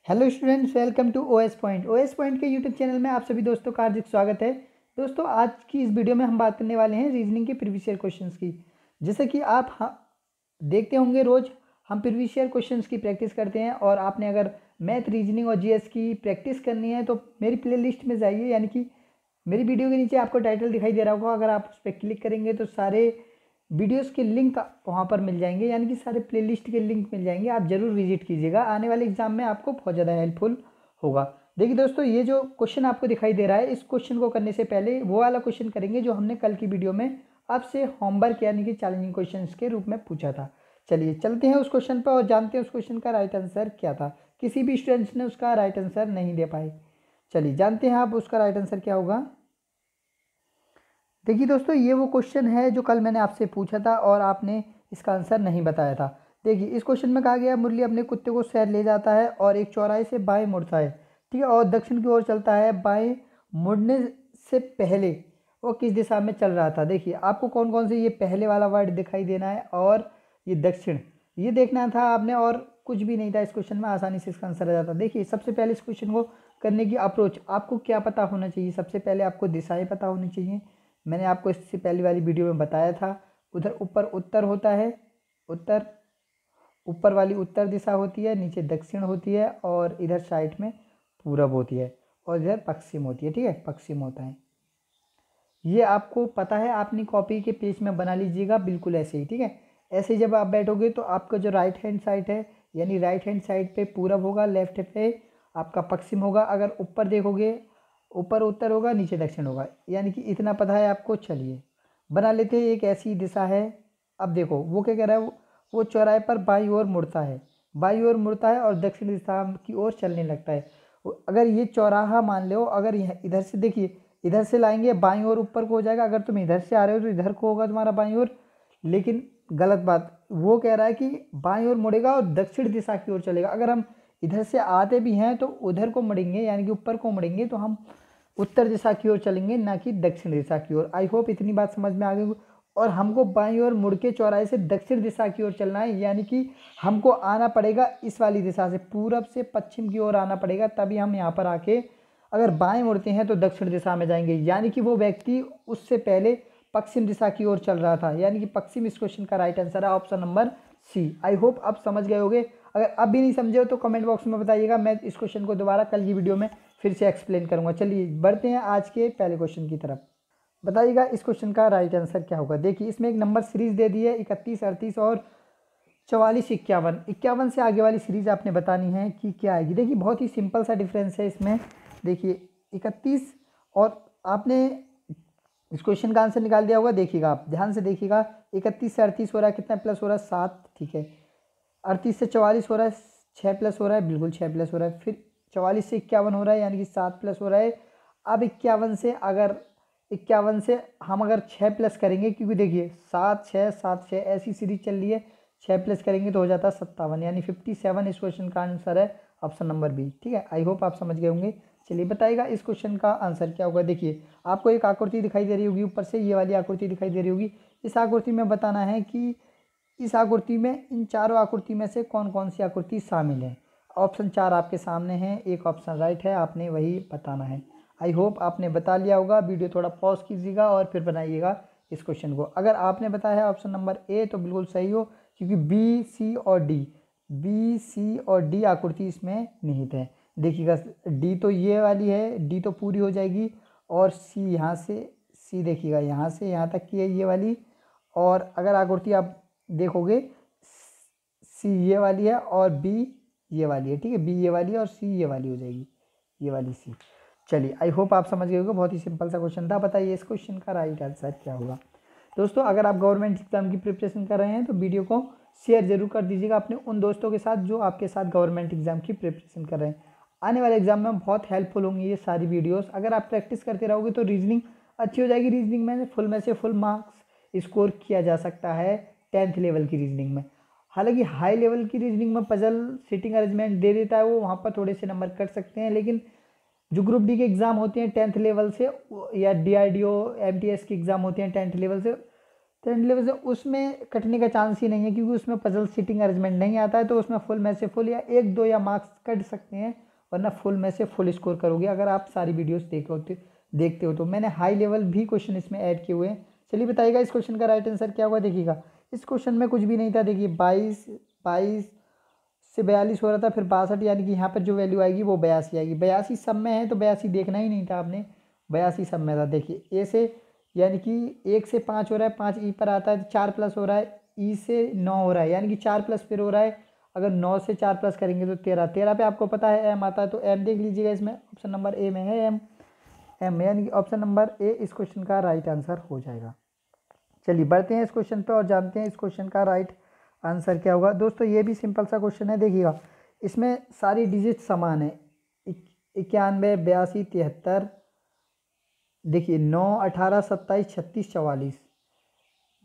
Hello students, welcome to OS point. OS point के YouTube channel में आप सभी दोस्तों का हार्दिक स्वागत है। दोस्तों, आज की इस वीडियो में हम बात करने वाले हैं रीजनिंग के प्रीवियस ईयर क्वेश्चंस की। जैसे कि आप देखते होंगे, रोज़ हम प्रीवियस ईयर क्वेश्चंस की प्रैक्टिस करते हैं। और आपने अगर मैथ, रीजनिंग और जीएस की प्रैक्टिस करनी है तो मेरी प्ले लिस्ट में जाइए, यानी कि मेरी वीडियो के नीचे आपको टाइटल दिखाई दे रहा होगा। अगर आप उस पर क्लिक करेंगे तो सारे वीडियोस के लिंक वहाँ पर मिल जाएंगे, यानी कि सारे प्लेलिस्ट के लिंक मिल जाएंगे। आप जरूर विजिट कीजिएगा, आने वाले एग्जाम में आपको बहुत ज़्यादा हेल्पफुल होगा। देखिए दोस्तों, ये जो क्वेश्चन आपको दिखाई दे रहा है, इस क्वेश्चन को करने से पहले वो वाला क्वेश्चन करेंगे जो हमने कल की वीडियो में आपसे होमवर्क यानी कि चैलेंजिंग क्वेश्चन के रूप में पूछा था। चलिए चलते हैं उस क्वेश्चन पर और जानते हैं उस क्वेश्चन का राइट आंसर क्या था। किसी भी स्टूडेंट्स ने उसका राइट आंसर नहीं दे पाए। चलिए जानते हैं आप उसका राइट आंसर क्या होगा। देखिए दोस्तों, ये वो क्वेश्चन है जो कल मैंने आपसे पूछा था और आपने इसका आंसर नहीं बताया था। देखिए, इस क्वेश्चन में कहा गया, मुरली अपने कुत्ते को शहर ले जाता है और एक चौराहे से बाएं मुड़ता है, ठीक है, और दक्षिण की ओर चलता है। बाएं मुड़ने से पहले वो किस दिशा में चल रहा था। देखिए, आपको कौन कौन से ये पहले वाला वर्ड दिखाई देना है और ये दक्षिण, ये देखना था आपने। और कुछ भी नहीं था इस क्वेश्चन में, आसानी से इसका आंसर आ जाता। देखिए, सबसे पहले इस क्वेश्चन को करने की अप्रोच आपको क्या पता होना चाहिए। सबसे पहले आपको दिशाएं पता होनी चाहिए। मैंने आपको इससे पहली वाली वीडियो में बताया था। उधर ऊपर उत्तर होता है, उत्तर, ऊपर वाली उत्तर दिशा होती है, नीचे दक्षिण होती है, और इधर साइड में पूरब होती है, और इधर पश्चिम होती है, ठीक है, पश्चिम होता है। ये आपको पता है, अपनी कॉपी के पेज में बना लीजिएगा बिल्कुल ऐसे ही, ठीक है। ऐसे ही जब आप बैठोगे तो आपका जो राइट हैंड साइड है, यानी राइट हैंड साइड पे पूरब होगा, लेफ्ट पे आपका पश्चिम होगा। अगर ऊपर देखोगे, ऊपर उत्तर होगा, नीचे दक्षिण होगा, यानी कि इतना पता है आपको। चलिए बना लेते हैं। एक ऐसी दिशा है। अब देखो वो क्या कह रहा है, वो चौराहे पर बाईं ओर मुड़ता है, बाईं ओर मुड़ता है और दक्षिण दिशा की ओर चलने लगता है। अगर ये चौराहा मान लो, अगर यह इधर से देखिए, इधर से लाएंगे बाईं ओर ऊपर को हो जाएगा। अगर तुम इधर से आ रहे हो तो इधर को होगा तुम्हारा बाईं ओर, लेकिन गलत बात। वो कह रहा है कि बाईं ओर मुड़ेगा और दक्षिण दिशा की ओर चलेगा। अगर हम इधर से आते भी हैं तो उधर को मुड़ेंगे, यानी कि ऊपर को मुड़ेंगे, तो हम उत्तर दिशा की ओर चलेंगे, ना कि दक्षिण दिशा की ओर। आई होप इतनी बात समझ में आ गई। और हमको बाईं ओर मुड़ के चौराहे से दक्षिण दिशा की ओर चलना है, यानी कि हमको आना पड़ेगा इस वाली दिशा से, पूरब से पश्चिम की ओर आना पड़ेगा। तभी हम यहाँ पर आके अगर बाएं मुड़ते हैं तो दक्षिण दिशा में जाएंगे, यानी कि वो व्यक्ति उससे पहले पश्चिम दिशा की ओर चल रहा था, यानी कि पश्चिम इस क्वेश्चन का राइट आंसर है, option number C. I hope आप समझ गए होंगे। अगर अब भी नहीं समझे हो तो कमेंट बॉक्स में बताइएगा, मैं इस क्वेश्चन को दोबारा कल की वीडियो में फिर से एक्सप्लेन करूंगा। चलिए बढ़ते हैं आज के पहले क्वेश्चन की तरफ। बताइएगा इस क्वेश्चन का राइट आंसर क्या होगा। देखिए, इसमें एक नंबर सीरीज दे दी है, 31, 38 और 44, 51। 51 से आगे वाली सीरीज आपने बतानी है कि क्या आएगी। देखिए, बहुत ही सिंपल सा डिफरेंस है इसमें। देखिए 31, और आपने इस क्वेश्चन का आंसर निकाल दिया होगा। देखिएगा, आप ध्यान से देखिएगा, 31 से 38 हो रहा है, कितना प्लस हो रहा है, 7, ठीक है। 38 से 44 हो रहा है, 6 प्लस हो रहा है, बिल्कुल 6 प्लस हो रहा है। फिर 44 से 51 हो रहा है, यानी कि 7 प्लस हो रहा है। अब 51 से हम अगर 6 प्लस करेंगे, क्योंकि देखिए 7 6 7 6 ऐसी सीरीज चल रही है, 6 प्लस करेंगे तो हो जाता है 57, यानी 57 इस क्वेश्चन का आंसर है, ऑप्शन नंबर बी, ठीक है। आई होप आप समझ गए होंगे। चलिए बताइएगा इस क्वेश्चन का आंसर क्या होगा। देखिए, आपको एक आकृति दिखाई दे रही होगी, ऊपर से ये वाली आकृति दिखाई दे रही होगी। इस आकृति में बताना है कि इस आकृति में, इन चारों आकृति में से कौन कौन सी आकृति शामिल है। ऑप्शन 4 आपके सामने है, एक ऑप्शन राइट है, आपने वही बताना है। आई होप आपने बता लिया होगा। वीडियो थोड़ा पॉज कीजिएगा और फिर बनाइएगा इस क्वेश्चन को। अगर आपने बताया है ऑप्शन नंबर ए तो बिल्कुल सही हो, क्योंकि बी सी और डी आकृति इसमें निहित है। देखिएगा, डी तो ये वाली है, डी तो पूरी हो जाएगी, और सी यहाँ से, सी देखिएगा यहाँ से यहाँ तक की है ये वाली। और अगर आकृति आप देखोगे, सी ये वाली है और बी ये वाली है, ठीक है। बी ये वाली है और सी ये वाली हो जाएगी, ये वाली सी। चलिए आई होप आप समझ गए होंगे। बहुत ही सिंपल सा क्वेश्चन था। बताइए इस क्वेश्चन का राइट आंसर क्या होगा। दोस्तों, अगर आप गवर्नमेंट एग्जाम की प्रिपरेशन कर रहे हैं तो वीडियो को शेयर जरूर कर दीजिएगा अपने उन दोस्तों के साथ जो आपके साथ गवर्नमेंट एग्जाम की प्रिपरेशन कर रहे हैं। आने वाले एग्जाम में बहुत हेल्पफुल होंगी ये सारी वीडियोस। अगर आप प्रैक्टिस करते रहोगे तो रीजनिंग अच्छी हो जाएगी। रीजनिंग में से फुल मार्क्स स्कोर किया जा सकता है 10th लेवल की रीजनिंग में। हालांकि हाई लेवल की रीजनिंग में पजल, सिटिंग अरेंजमेंट दे देता है, वो वहाँ पर थोड़े से नंबर कट सकते हैं। लेकिन जो ग्रुप डी के एग्ज़ाम होते हैं 10th लेवल से, या DRDO MTS के एग्ज़ाम होते हैं 10th लेवल से, ट्रेंड लेवल से उसमें कटने का चांस ही नहीं है, क्योंकि उसमें पजल सीटिंग अरेंजमेंट नहीं आता है, तो उसमें फुल में से फुल या 1-2 या मार्क्स कट सकते हैं, वरना फुल में से फुल स्कोर करोगे अगर आप सारी वीडियोस देखते हो तो। मैंने हाई लेवल भी क्वेश्चन इसमें ऐड किए हुए हैं। चलिए बताइएगा इस क्वेश्चन का राइट आंसर क्या होगा। देखिएगा इस क्वेश्चन में कुछ भी नहीं था। देखिए 22 से 42 हो रहा था, फिर 62, यानी कि यहाँ पर जो वैल्यू आएगी वो 82 आएगी। 82 सब में है तो 82 देखना ही नहीं था आपने, 82 सब में था। देखिए ए से यानी कि 1 से 5 हो रहा है, 5 ई पर आता है, 4 प्लस हो रहा है, ई से 9 हो रहा है, यानी कि 4 प्लस फिर हो रहा है। अगर 9 से 4 प्लस करेंगे तो 13, 13 पे आपको पता है एम आता है, तो एम देख लीजिएगा, इसमें ऑप्शन नंबर ए में है एम, यानी कि ऑप्शन नंबर ए इस क्वेश्चन का राइट आंसर हो जाएगा। चलिए बढ़ते हैं इस क्वेश्चन पे और जानते हैं इस क्वेश्चन का राइट आंसर क्या होगा। दोस्तों ये भी सिंपल सा क्वेश्चन है। देखिएगा इसमें सारी डिजिट समान है, 91, 82, 73। देखिए 9, 18, 27, 36, 44।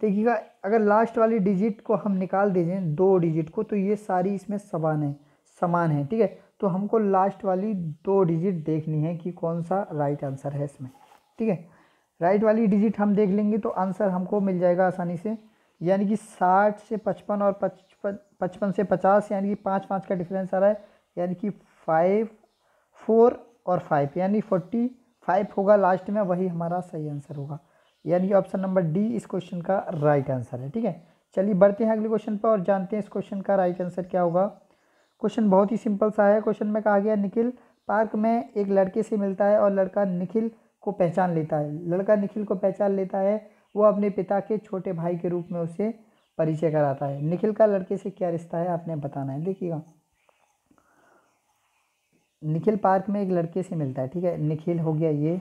देखिएगा अगर लास्ट वाली डिजिट को हम निकाल दीजिए, 2 डिजिट को, तो ये सारी इसमें समान है। ठीक है, तो हमको लास्ट वाली 2 डिजिट देखनी है कि कौन सा राइट आंसर है इसमें। ठीक है, राइट वाली डिजिट हम देख लेंगे तो आंसर हमको मिल जाएगा आसानी से, यानी कि 60 से 55 और 55 से 50, यानी कि 5-5 का डिफरेंस आ रहा है, यानी कि 5, 4 और 5, यानी 45 होगा लास्ट में, वही हमारा सही आंसर होगा, यानी कि ऑप्शन नंबर डी इस क्वेश्चन का राइट आंसर है। ठीक है, चलिए बढ़ते हैं अगले क्वेश्चन पर और जानते हैं इस क्वेश्चन का राइट आंसर क्या होगा। क्वेश्चन बहुत ही सिंपल सा है। क्वेश्चन में कहा गया निखिल पार्क में एक लड़के से मिलता है और लड़का निखिल को पहचान लेता है। लड़का निखिल को पहचान लेता है, वो अपने पिता के छोटे भाई के रूप में उसे परिचय कराता है। निखिल का लड़के से क्या रिश्ता है आपने बताना है। देखिएगा निखिल पार्क में एक लड़के से मिलता है, ठीक है, निखिल हो गया ये,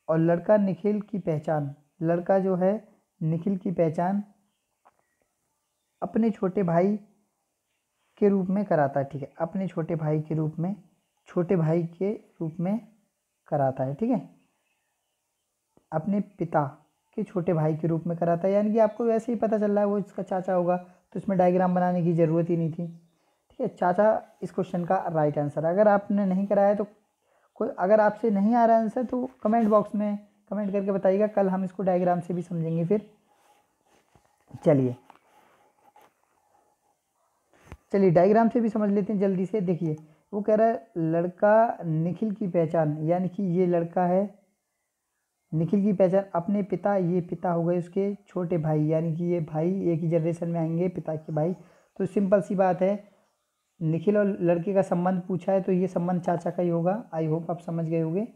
और लड़का निखिल की पहचान, लड़का जो है निखिल की पहचान अपने छोटे भाई के रूप में कराता है। ठीक है, अपने छोटे भाई के रूप में कराता है। ठीक है, अपने पिता के छोटे भाई के रूप में कराता है, यानी कि आपको वैसे ही पता चल रहा है वो इसका चाचा होगा, तो इसमें डायग्राम बनाने की ज़रूरत ही नहीं थी। ठीक है, चाचा इस क्वेश्चन का राइट आंसर है। अगर आपने नहीं कराया तो कोई, अगर आपसे नहीं आ रहा आंसर तो कमेंट बॉक्स में कमेंट करके बताइएगा, कल हम इसको डायग्राम से भी समझेंगे फिर। चलिए डायग्राम से भी समझ लेते हैं जल्दी से। देखिए वो कह रहा है लड़का निखिल की पहचान, यानी कि ये लड़का है, निखिल की पहचान अपने पिता, ये पिता हो गए उसके छोटे भाई, यानी कि ये भाई एक ही जनरेशन में आएंगे, पिता के भाई। तो सिंपल सी बात है, निखिल और लड़के का संबंध पूछा है तो ये संबंध चाचा का ही होगा। आई होप आप समझ गए होंगे,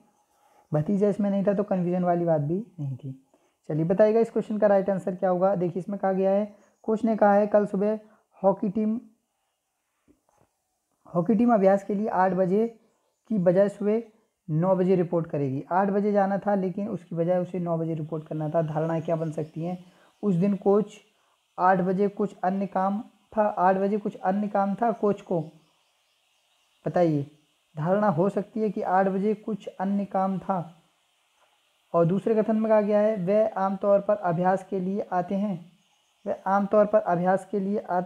भतीजा इसमें नहीं था तो कन्फ्यूजन वाली बात भी नहीं थी। चलिए बताइएगा इस क्वेश्चन का राइट आंसर क्या होगा। देखिए इसमें कहा गया है, कोच ने कहा है कल सुबह हॉकी टीम अभ्यास के लिए 8 बजे की बजाय सुबह 9 बजे रिपोर्ट करेगी। 8 बजे जाना था लेकिन उसकी बजाय उसे 9 बजे रिपोर्ट करना था। धारणाएं क्या बन सकती हैं। उस दिन कोच 8 बजे कुछ अन्य काम था कोच को, बताइए। धारणा हो सकती है कि 8 बजे कुछ अन्य काम था। और दूसरे कथन में कहा गया है वह आमतौर पर अभ्यास के लिए आते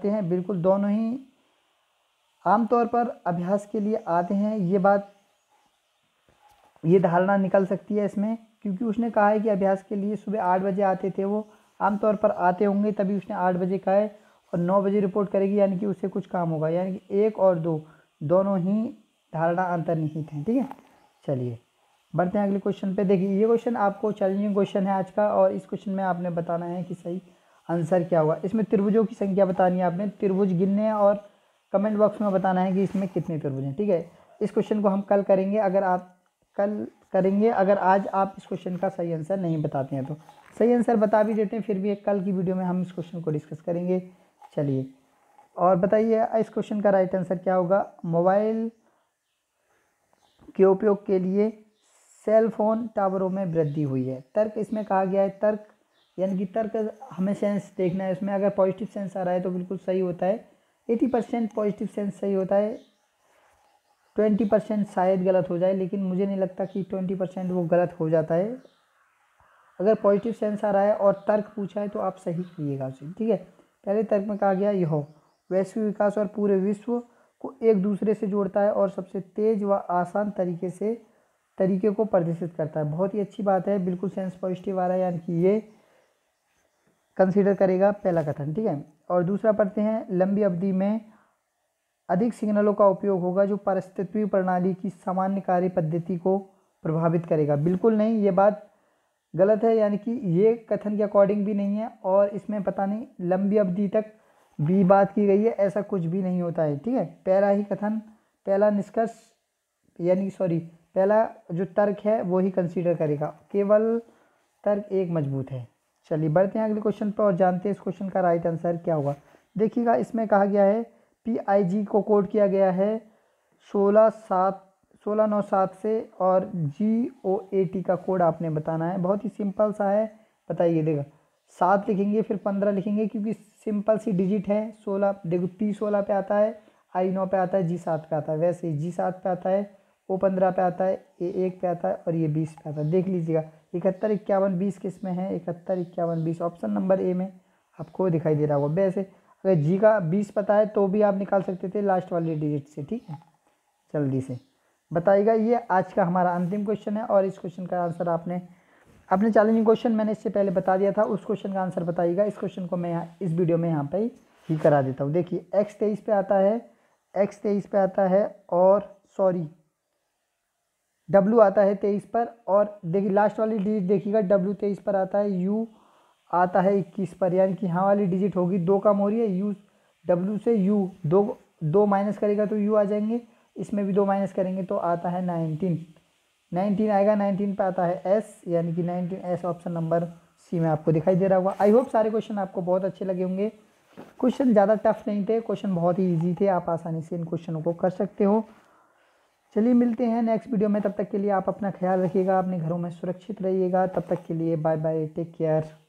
हैं। बिल्कुल दोनों ही आमतौर पर अभ्यास के लिए आते हैं, ये धारणा निकल सकती है इसमें, क्योंकि उसने कहा है कि अभ्यास के लिए सुबह 8 बजे आते थे, वो आमतौर पर आते होंगे तभी उसने 8 बजे कहा है, और 9 बजे रिपोर्ट करेगी यानी कि उससे कुछ काम होगा, यानी कि 1 और 2 दोनों ही धारणा अंतर्निहित हैं। ठीक है, चलिए बढ़ते हैं अगले क्वेश्चन पे। देखिए ये क्वेश्चन आपको चैलेंजिंग क्वेश्चन है आज का, और इस क्वेश्चन में आपने बताना है कि सही आंसर क्या होगा। इसमें त्रिभुजों की संख्या बतानी है आपने, त्रिभुज गिनने और कमेंट बॉक्स में बताना है कि इसमें कितने त्रिभुज हैं। ठीक है, इस क्वेश्चन को हम कल करेंगे, अगर आज आप इस क्वेश्चन का सही आंसर नहीं बताते हैं तो। सही आंसर बता भी देते हैं, फिर भी एक कल की वीडियो में हम इस क्वेश्चन को डिस्कस करेंगे। चलिए और बताइए इस क्वेश्चन का राइट आंसर क्या होगा। मोबाइल के उपयोग के लिए सेल फोन टावरों में वृद्धि हुई है। तर्क इसमें कहा गया है, तर्क यानी कि तर्क हमें सेंस देखना है इसमें। अगर पॉजिटिव सेंस आ रहा है तो बिल्कुल सही होता है, 80% पॉजिटिव सेंस सही होता है, 20% शायद गलत हो जाए, लेकिन मुझे नहीं लगता कि 20% वो गलत हो जाता है। अगर पॉजिटिव सेंस आ रहा है और तर्क पूछा है तो आप सही करिएगा उसे। ठीक है, पहले तर्क में कहा गया यह वैश्विक विकास और पूरे विश्व को एक दूसरे से जोड़ता है और सबसे तेज व आसान तरीके को प्रदर्शित करता है। बहुत ही अच्छी बात है, बिल्कुल सेंस पॉजिटिव आ रहा है, यानी कि ये कंसीडर करेगा पहला कथन, ठीक है। और दूसरा पढ़ते हैं, लंबी अवधि में अधिक सिग्नलों का उपयोग होगा जो पारिस्थितिकी प्रणाली की सामान्य कार्य पद्धति को प्रभावित करेगा। बिल्कुल नहीं, ये बात गलत है, यानी कि ये कथन के अकॉर्डिंग भी नहीं है और इसमें पता नहीं लंबी अवधि तक भी बात की गई है, ऐसा कुछ भी नहीं होता है, ठीक है। पहला ही कथन, पहला निष्कर्ष यानी सॉरी पहला जो तर्क है वो ही कंसीडर करेगा, केवल तर्क एक मजबूत है। चलिए बढ़ते हैं अगले क्वेश्चन पर और जानते हैं इस क्वेश्चन का राइट आंसर क्या होगा। देखिएगा, इसमें कहा गया है PIG को कोड किया गया है 1697 से और GOAT का कोड आपने बताना है। बहुत ही सिंपल सा है, बताइए। देखो 7 लिखेंगे फिर 15 लिखेंगे क्योंकि सिंपल सी डिजिट है। 16 देखो P 16 पे आता है, I 9 पे आता है, G 7 पे आता है, वैसे ही G 7 पे आता है, O 15 पे आता है, A 1 पे आता है और ये 20 पे आता है। देख लीजिएगा 71 51 20 किस में है, 71 51 20 ऑप्शन नंबर A में आपको दिखाई दे रहा होगा। वैसे अगर G का 20 पता है तो भी आप निकाल सकते थे लास्ट वाली डिजिट से, ठीक है। जल्दी से बताइएगा। ये आज का हमारा अंतिम क्वेश्चन है और इस क्वेश्चन का आंसर आपने चैलेंजिंग क्वेश्चन मैंने इससे पहले बता दिया था, उस क्वेश्चन का आंसर बताइएगा। इस क्वेश्चन को मैं यहाँ इस वीडियो में यहाँ पे ही करा देता हूँ। देखिए X 23 पे आता है, X 23 पे आता है और सॉरी W आता है 23 पर और देखिए लास्ट वाली डिजिट देखिएगा W 23 पर आता है, U आता है 21 पर, यानी कि यहाँ वाली डिजिट होगी 2 कम हो रही है, U W से U 2 माइनस करेगा तो U आ जाएंगे, इसमें भी 2 माइनस करेंगे तो आता है 19 आएगा। 19 पे आता है S, यानी कि 19S ऑप्शन नंबर C में आपको दिखाई दे रहा होगा। आई होप सारे क्वेश्चन आपको बहुत अच्छे लगे होंगे। क्वेश्चन ज़्यादा टफ नहीं थे, क्वेश्चन बहुत ही ईजी थे, आप आसानी से इन क्वेश्चनों को कर सकते हो। चलिए मिलते हैं नेक्स्ट वीडियो में, तब तक के लिए आप अपना ख्याल रखिएगा, अपने घरों में सुरक्षित रहिएगा। तब तक के लिए बाय बाय, टेक केयर।